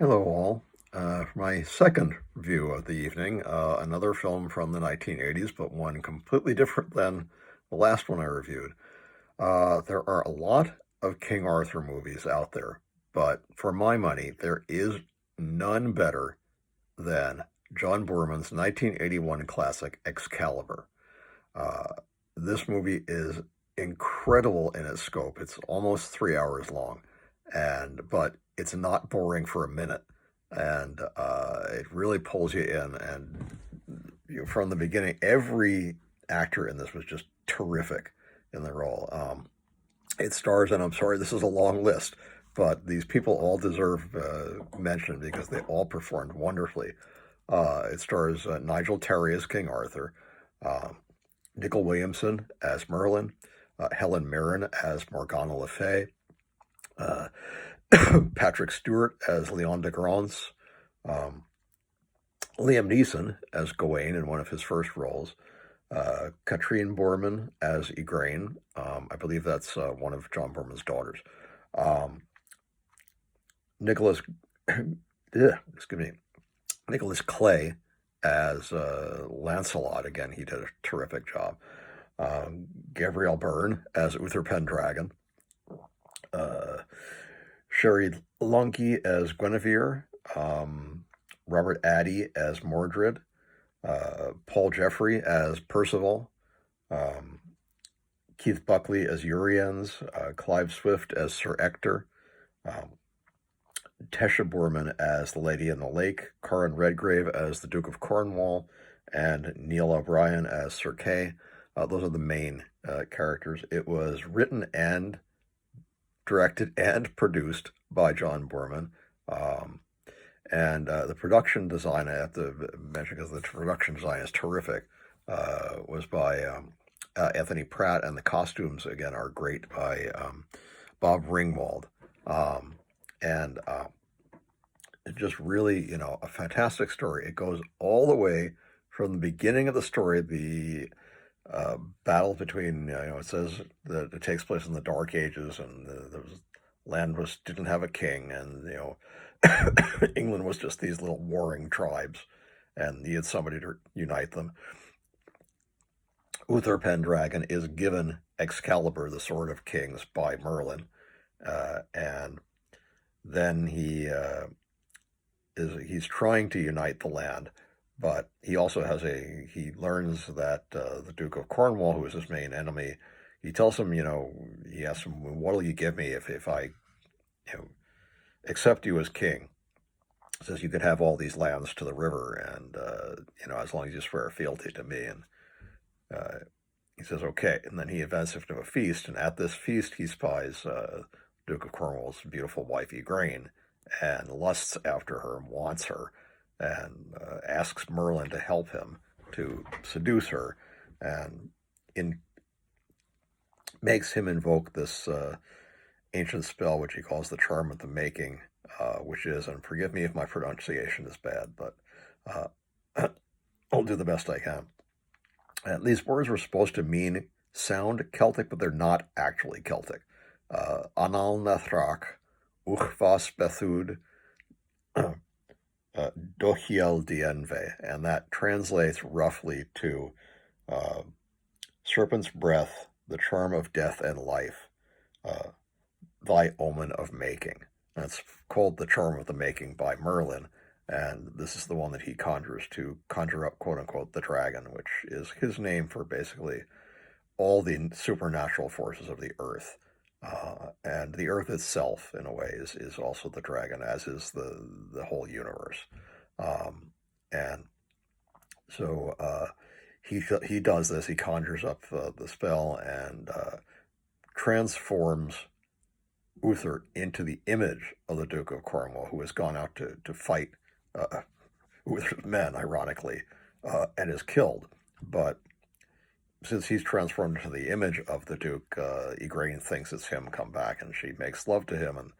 Hello, all. For my second review of the evening, another film from the 1980s, but one completely different than the last one I reviewed. There are a lot of King Arthur movies out there, but for my money, there is none better than John Boorman's 1981 classic Excalibur. Uh, this movie is incredible in its scope. It's almost 3 hours long, but it's not boring for a minute, and it really pulls you in. And from the beginning, every actor in this was just terrific in the role. It stars, and I'm sorry, this is a long list, but these people all deserve mention because they all performed wonderfully. It stars Nigel Terry as King Arthur, uh, Nicol Williamson as Merlin, Helen Mirren as Morgana Le Fay, uh, Patrick Stewart as Leon de Grance, um, Liam Neeson as Gawain in one of his first roles, Katrine Boorman as Igraine. I believe that's one of John Boorman's daughters. Um, Nicholas, excuse me, Nicholas Clay as Lancelot. Again, he did a terrific job. Gabriel Byrne as Uther Pendragon. Cheri Lunghi as Guinevere. Robert Addie as Mordred. Paul Geoffrey as Percival. Keith Buckley as Uriens. Clive Smith as Sir Ector. Telsche Boorman as the Lady in the Lake, Colin Redgrave as the Duke of Cornwall, and Neil O'Brien as Sir Kay. Those are the main characters. It was written and directed and produced by John Boorman. And the production design, I have to mention because the production design is terrific, was by Anthony Pratt, and the costumes, again, are great by Bob Ringwald. And it just really, a fantastic story. It goes all the way from the beginning of the story, the battle between, it says that it takes place in the Dark Ages, and land didn't have a king, and England was just these little warring tribes, and needed somebody to unite them. Uther Pendragon is given Excalibur, the Sword of Kings, by Merlin, and then he's trying to unite the land, but he also he learns that the Duke of Cornwall, who is his main enemy, he tells him, he asks him, what will you give me if I accept you as king? He says, you could have all these lands to the river, and as long as you swear fealty to me. And he says, okay. And then he invites him to a feast, and at this feast he spies Duke of Cornwall's beautiful wife Igraine, and lusts after her and wants her, and asks Merlin to help him to seduce her, and makes him invoke this ancient spell, which he calls the Charm of the Making, which is, and forgive me if my pronunciation is bad, but I'll do the best I can. And these words were supposed to sound Celtic, but they're not actually Celtic. Anal Nathrach, Uchvas Bethud, Dohiel Dienve, and that translates roughly to Serpent's Breath, the Charm of Death and Life, Thy Omen of Making. That's called the Charm of the Making by Merlin, and this is the one that he conjures to conjure up, quote-unquote, the dragon, which is his name for basically all the supernatural forces of the earth. And the earth itself, in a way, is also the dragon, as is the whole universe. And so he does this. He conjures up the spell and transforms Uther into the image of the Duke of Cornwall, who has gone out to fight Uther's men, ironically, and is killed. But since he's transformed into the image of the Duke, Igraine thinks it's him come back, and she makes love to him. And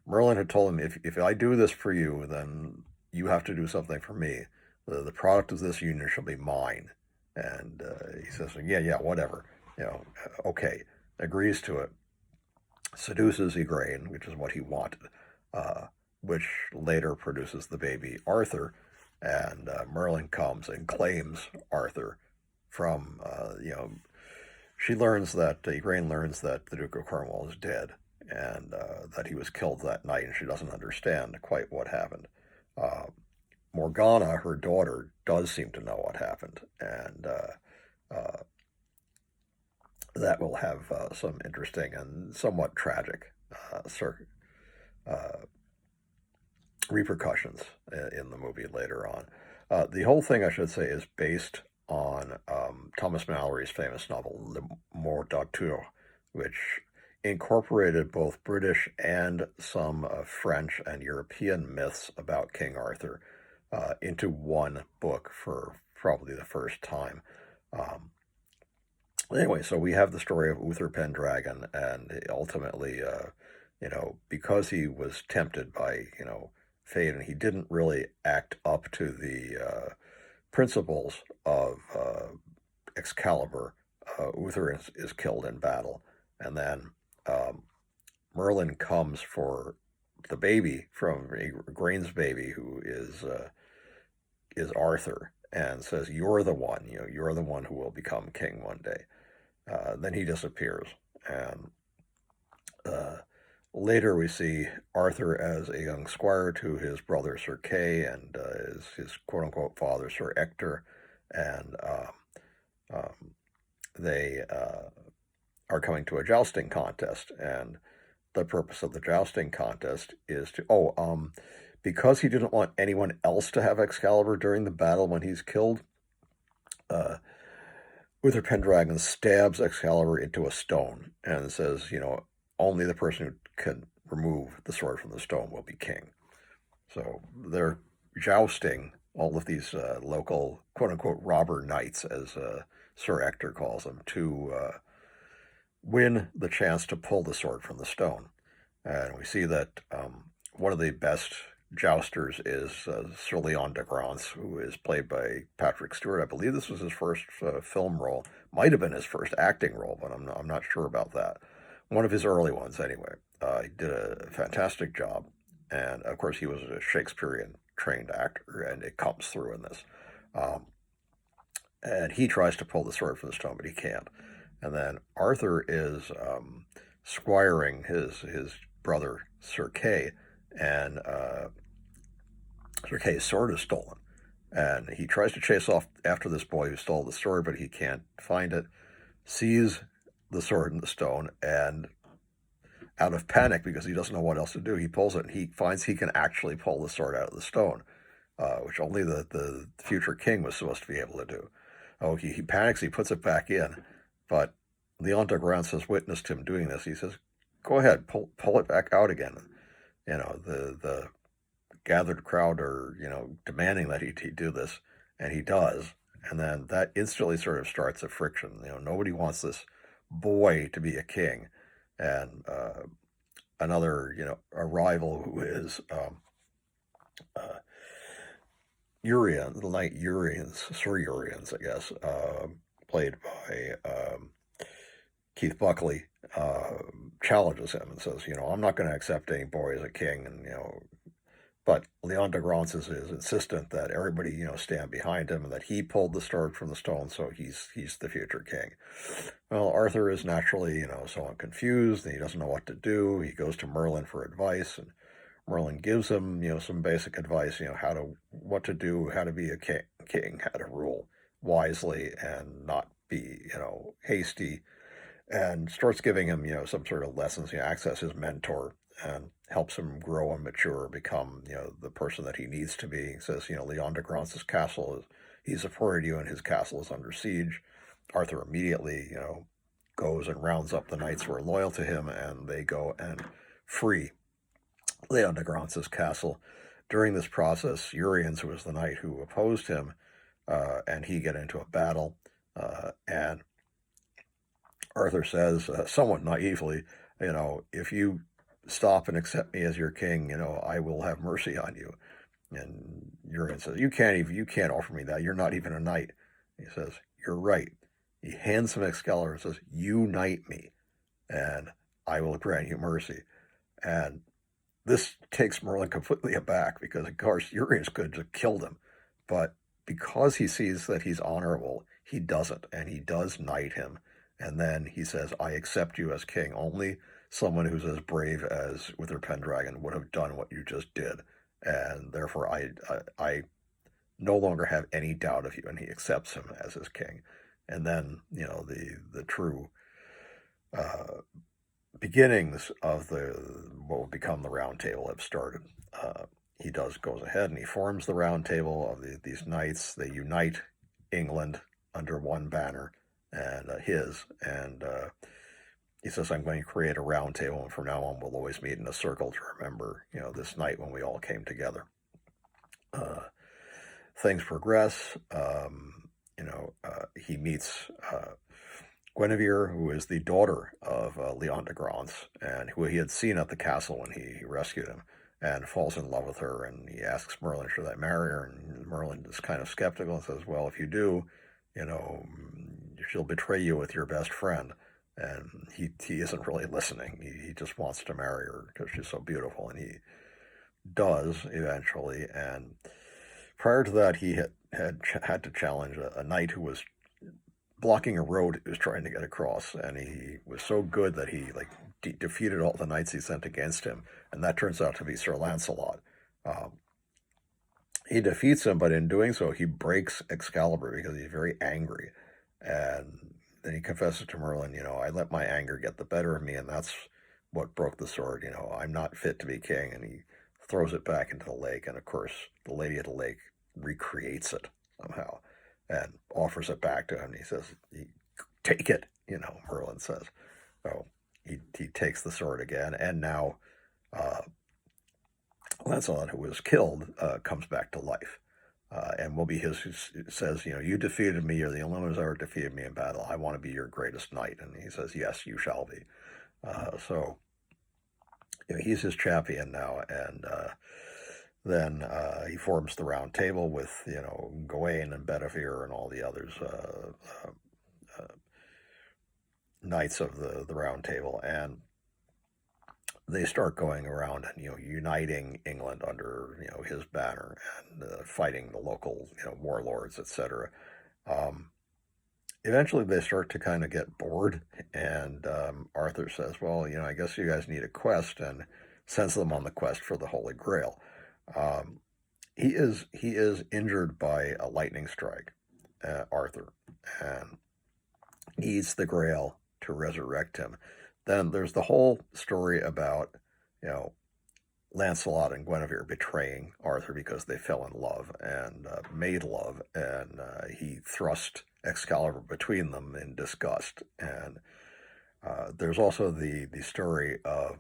Merlin had told him, if I do this for you, then you have to do something for me. The product of this union shall be mine. And he says, yeah, whatever. Okay, agrees to it. Seduces Igraine, which is what he wanted. which later produces the baby Arthur, and Merlin comes and claims Arthur from, Igraine learns that the Duke of Cornwall is dead, and that he was killed that night, and she doesn't understand quite what happened. Morgana, her daughter, does seem to know what happened, and that will have some interesting and somewhat tragic repercussions in the movie later on. The whole thing, I should say, is based on Thomas Mallory's famous novel, Le Morte D'Arthur, which incorporated both British and some French and European myths about King Arthur into one book for probably the first time. Anyway, so we have the story of Uther Pendragon, and ultimately, because he was tempted by, fate, and he didn't really act up to the principles of Excalibur, Uther is killed in battle, and then Merlin comes for the baby from Igraine's baby, who is Arthur, and says, "You're the one. You're the one who will become king one day." Then he disappears, and later we see Arthur as a young squire to his brother Sir Kay and his quote-unquote father Sir Ector, and they are coming to a jousting contest, and the purpose of the jousting contest is to, because he didn't want anyone else to have Excalibur during the battle when he's killed, Uther Pendragon stabs Excalibur into a stone and says, only the person who can remove the sword from the stone will be king. So they're jousting all of these local, quote-unquote, robber knights, as Sir Ector calls them, to win the chance to pull the sword from the stone. And we see that one of the best jousters is Sir Leon de Grance, who is played by Patrick Stewart. I believe this was his first film role. Might have been his first acting role, but I'm not sure about that. One of his early ones, anyway. He did a fantastic job, and of course he was a Shakespearean-trained actor, and it comes through in this. And he tries to pull the sword from the stone, but he can't. And then Arthur is squiring his brother Sir Kay, and Sir Kay's sword is stolen. And he tries to chase off after this boy who stole the sword, but he can't find it, sees the sword in the stone, and out of panic, because he doesn't know what else to do, he pulls it, and he finds he can actually pull the sword out of the stone, which only the future king was supposed to be able to do. He panics, he puts it back in, but Leon de Grance has witnessed him doing this. He says, "Go ahead, pull it back out again." The gathered crowd are, demanding that he do this, and he does. And then that instantly sort of starts a friction. Nobody wants this boy to be a king. And another, a rival who is Urien, the knight Uriens, Sir Uriens, I guess, played by Keith Buckley, challenges him and says, "I'm not going to accept any boy as a king," and but Leon de Grance is insistent that everybody stand behind him, and that he pulled the sword from the stone, so he's the future king. Well, Arthur is naturally somewhat confused, and he doesn't know what to do. He goes to Merlin for advice, and Merlin gives him some basic advice, what to do, how to be a king, how to rule wisely and not be hasty, and starts giving him, some sort of lessons, acts as his mentor and helps him grow and mature, become, the person that he needs to be. He says, Leon de Grance's castle he's supported you, and his castle is under siege. Arthur immediately, goes and rounds up the knights who are loyal to him, and they go and free Leon de Grance's castle. During this process, Uriens, who was the knight who opposed him, and he get into a battle, and Arthur says, somewhat naively, "If you stop and accept me as your king, I will have mercy on you." And Uriens says, you can't offer me that. You're not even a knight." He says, "You're right." He hands him Excalibur and says, "You knight me, and I will grant you mercy." And this takes Merlin completely aback because, of course, Uriens could have killed him. But because he sees that he's honorable, he doesn't, and he does knight him. And then he says, I accept you as king. Only someone who's as brave as Uther Pendragon would have done what you just did. And therefore, I no longer have any doubt of you. And he accepts him as his king. And then, the true beginnings of what will become the Round Table have started. He goes ahead and he forms the Round Table of these knights. They unite England under one banner, and he says, I'm going to create a round table, and from now on we'll always meet in a circle to remember, this night when we all came together. Things progress. He meets Guinevere, who is the daughter of Leon de Grance, and who he had seen at the castle when he rescued him, and falls in love with her, and he asks Merlin, should I marry her? And Merlin is kind of skeptical and says, well, if you do, she'll betray you with your best friend. And he isn't really listening. He just wants to marry her because she's so beautiful, and he does eventually. And prior to that, he had to challenge a knight who was blocking a road he was trying to get across, and he was so good that he defeated all the knights he sent against him, and that turns out to be Sir Lancelot. He defeats him, but in doing so, he breaks Excalibur because he's very angry, and then he confesses to Merlin, I let my anger get the better of me, and that's what broke the sword. I'm not fit to be king, and he throws it back into the lake, and of course, the Lady of the Lake recreates it somehow and offers it back to him. He says, take it, Merlin says. So he takes the sword again, and now Lancelot, who was killed, comes back to life. And will be his, who says, you defeated me, you're the only one who's ever defeated me in battle. I want to be your greatest knight. And he says, yes, you shall be. So he's his champion now, and then he forms the Round Table with, Gawain and Bedivere and all the others, knights of the Round Table, and they start going around and, uniting England under, his banner, and fighting the local, warlords, etc. Eventually they start to kind of get bored, and Arthur says, well, I guess you guys need a quest, and sends them on the quest for the Holy Grail. He is injured by a lightning strike, Arthur, and needs the Grail to resurrect him. Then there's the whole story about, Lancelot and Guinevere betraying Arthur because they fell in love and made love, and he thrust Excalibur between them in disgust. And there's also the story of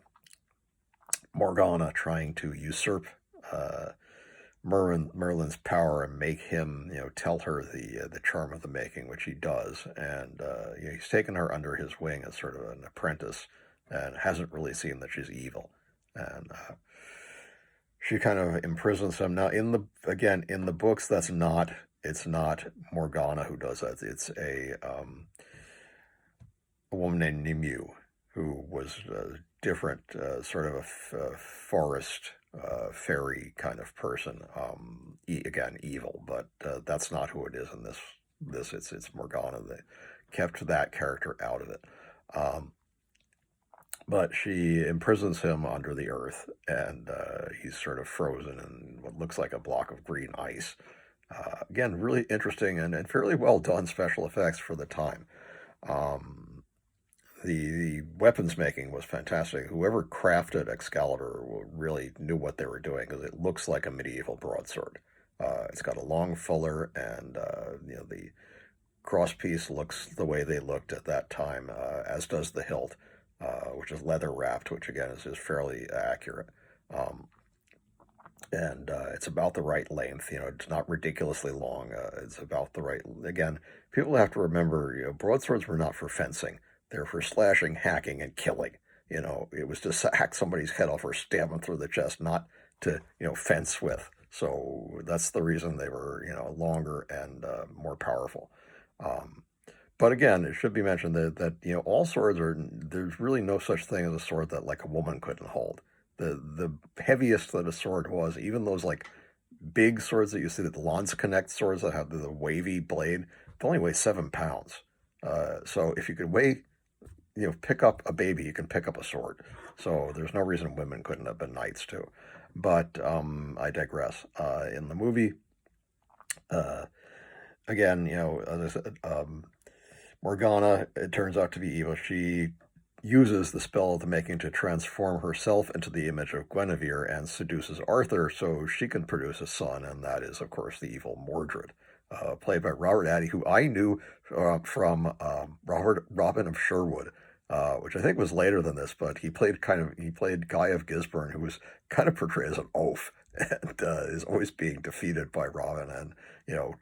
Morgana trying to usurp Merlin's power and make him, tell her the charm of the making, which he does. And he's taken her under his wing as sort of an apprentice, and hasn't really seen that she's evil. And she kind of imprisons him. Now, in the books, it's not Morgana who does that. It's a woman named Nimue, who was a different sort of a forest fairy kind of person. Again, evil, but that's not who it is in this. It's Morgana. They kept that character out of it. But she imprisons him under the earth, and he's sort of frozen in what looks like a block of green ice. Again, really interesting and fairly well done special effects for the time. The weapons making was fantastic. Whoever crafted Excalibur really knew what they were doing, because it looks like a medieval broadsword. It's got a long fuller, and the crosspiece looks the way they looked at that time, as does the hilt, which is leather wrapped, which again is fairly accurate. And it's about the right length. It's not ridiculously long. It's about the right. Again, people have to remember, broadswords were not for fencing. They're for slashing, hacking, and killing. It was to hack somebody's head off or stab them through the chest, not to, fence with. So that's the reason they were, longer and more powerful. But again, it should be mentioned that all swords there's really no such thing as a sword that like a woman couldn't hold. the heaviest that a sword was, even those like big swords that you see, the Lance Connect swords that have the wavy blade, they only weigh 7 pounds. So if you could pick up a baby, you can pick up a sword. So there's no reason women couldn't have been knights too. But I digress. In the movie, again, as I said, Morgana, it turns out to be evil. She uses the spell of the making to transform herself into the image of Guinevere and seduces Arthur so she can produce a son, and that is, of course, the evil Mordred, played by Robert Addie, who I knew from Robin of Sherwood, which I think was later than this, but he played Guy of Gisborne, who was kind of portrayed as an oaf and is always being defeated by Robin and,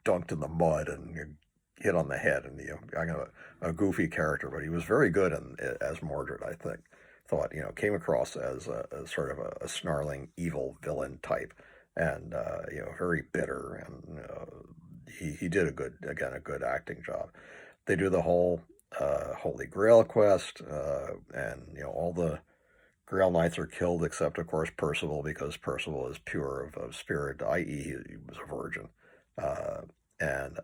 dunked in the mud and hit on the head, and kind of a goofy character, but he was very good as Mordred. I think thought came across as a sort of a snarling evil villain type, and very bitter, and he did a good acting job. They do the whole Holy Grail quest, and all the Grail Knights are killed except, of course, Percival, because Percival is pure of spirit, i.e., he was a virgin, and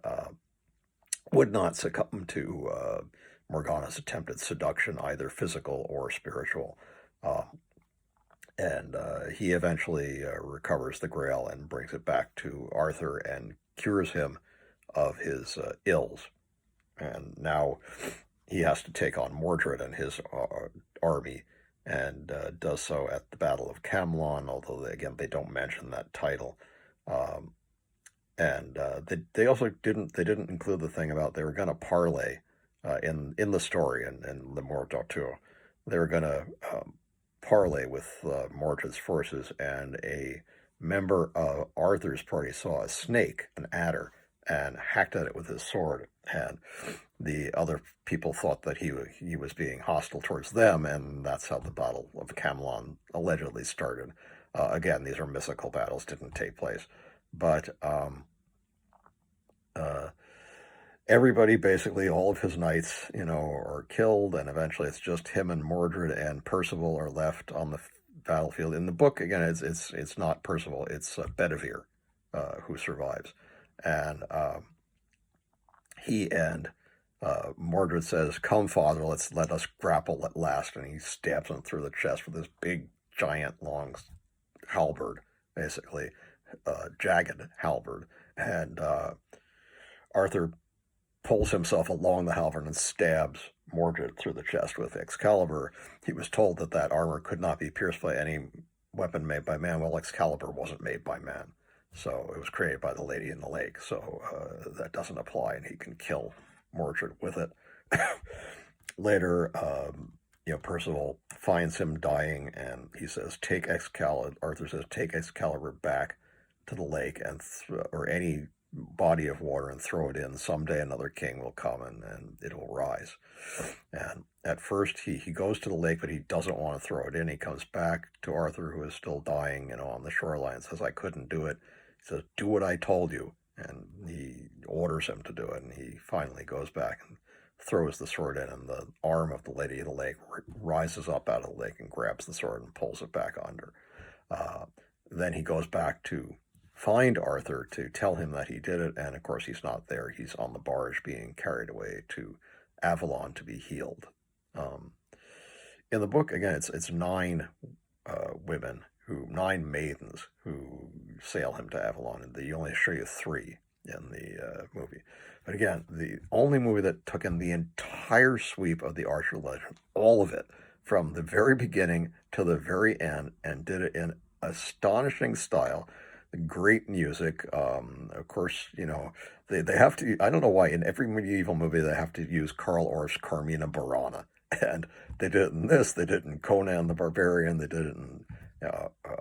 would not succumb to Morgana's attempted seduction, either physical or spiritual. And he eventually recovers the Grail and brings it back to Arthur and cures him of his ills. And now he has to take on Mordred and his army, and does so at the Battle of Camelon, although, again, they don't mention that title. And they also didn't include the thing about they were going to parlay in the story in the Morte D'Arthur. They were going to parlay with Mordred's forces, and a member of Arthur's party saw a snake, an adder, and hacked at it with his sword. And the other people thought that he was being hostile towards them, and that's how the Battle of Camelon allegedly started. Again, these are mythical battles, didn't take place. But everybody, basically, all of his knights, are killed, and eventually it's just him and Mordred and Percival are left on the battlefield. In the book, again, it's not Percival, it's Bedivere who survives, and he and Mordred says, "Come, father, let us grapple at last," and he stabs him through the chest with this big, giant, long halberd, basically. Jagged halberd, and Arthur pulls himself along the halberd and stabs Mordred through the chest with Excalibur. He was told that armor could not be pierced by any weapon made by man. Well, Excalibur wasn't made by man, so it was created by the Lady in the Lake, so that doesn't apply, and he can kill Mordred with it. Later, Percival finds him dying, and he says, Arthur says, take Excalibur back to the lake or any body of water and throw it in. Someday another king will come and it will rise. And at first he goes to the lake, but he doesn't want to throw it in. He comes back to Arthur, who is still dying, on the shoreline, and says, I couldn't do it. He says, do what I told you. And he orders him to do it. And he finally goes back and throws the sword in, and the arm of the Lady of the Lake rises up out of the lake and grabs the sword and pulls it back under. Then he goes back to find Arthur to tell him that he did it, and of course he's not there. He's on the barge being carried away to Avalon to be healed. In the book, again, it's 9 9 maidens who sail him to Avalon, and they only show you 3 in the movie. But again, the only movie that took in the entire sweep of the Arthur legend, all of it, from the very beginning to the very end, and did it in astonishing style. Great music. Of course, they have to, I don't know why, in every medieval movie they have to use Karl Orff's Carmina Burana. And they did it in this, they did it in Conan the Barbarian, they did it in,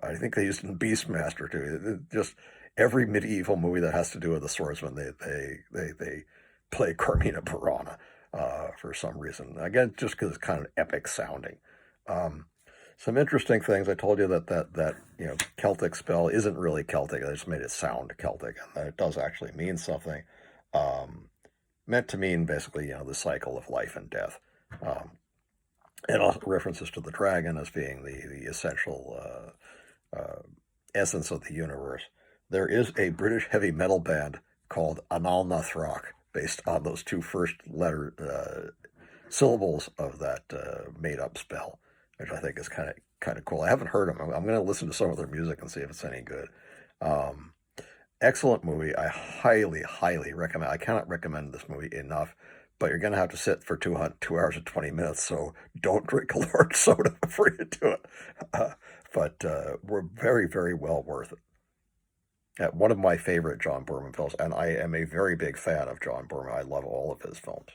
I think they used it in Beastmaster too. Just every medieval movie that has to do with the swordsman, they play Carmina Burana for some reason. Again, just because it's kind of epic sounding. Some interesting things. I told you that Celtic spell isn't really Celtic. I just made it sound Celtic, and that it does actually mean something. Meant to mean basically, the cycle of life and death. and also references to the dragon as being the essential essence of the universe. There is a British heavy metal band called Anal Nathrak, based on those two first syllables of that made-up spell, which I think is kind of cool. I haven't heard them. I'm going to listen to some of their music and see if it's any good. Excellent movie. I highly, highly recommend. I cannot recommend this movie enough. But you're going to have to sit for 2 hours and 20 minutes, so don't drink a large soda before you do it. But we're very, very well worth it. One of my favorite John Boorman films, and I am a very big fan of John Boorman. I love all of his films.